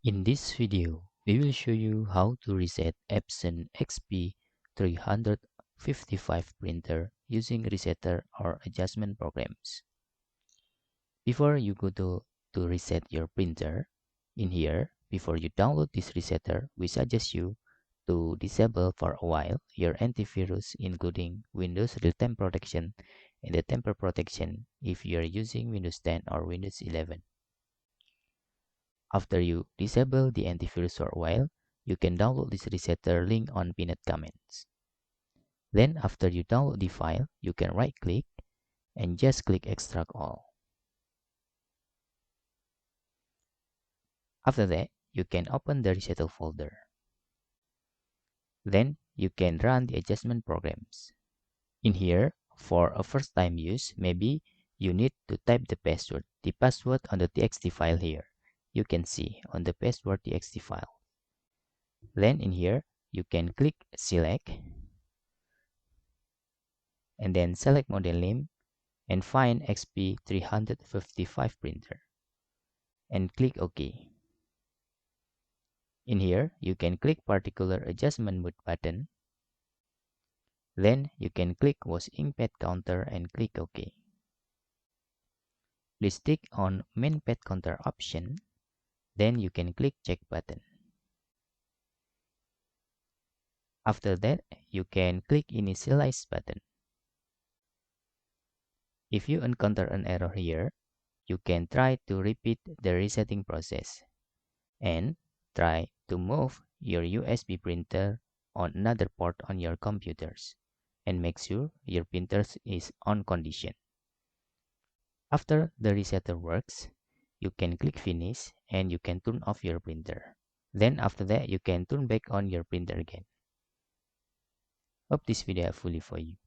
In this video, we will show you how to reset Epson XP-355 printer using resetter or adjustment programs. Before you go to reset your printer, in here, before you download this resetter, we suggest you to disable for a while your antivirus including Windows Real-Time Protection and the Temper Protection if you are using Windows 10 or Windows 11. After you disable the antivirus for a while, you can download this resetter link on pinned comments. Then after you download the file, you can right click and just click extract all. After that, you can open the resetter folder. Then you can run the adjustment programs. In here, for a first time use, maybe you need to type the password on the txt file here. You can see on the password.txt file. Then in here, you can click select and then select model name and find XP-355 printer and click OK. In here, you can click particular adjustment mode button. Then you can click was inkpad counter and click OK. Please click on main pad counter option. Then you can click check button. After that, you can click initialize button. If you encounter an error here, you can try to repeat the resetting process and try to move your USB printer on another port on your computers and make sure your printer is on condition. After the resetter works, you can click finish and you can turn off your printer. Then after that, you can turn back on your printer again. Hope this video helpful for you.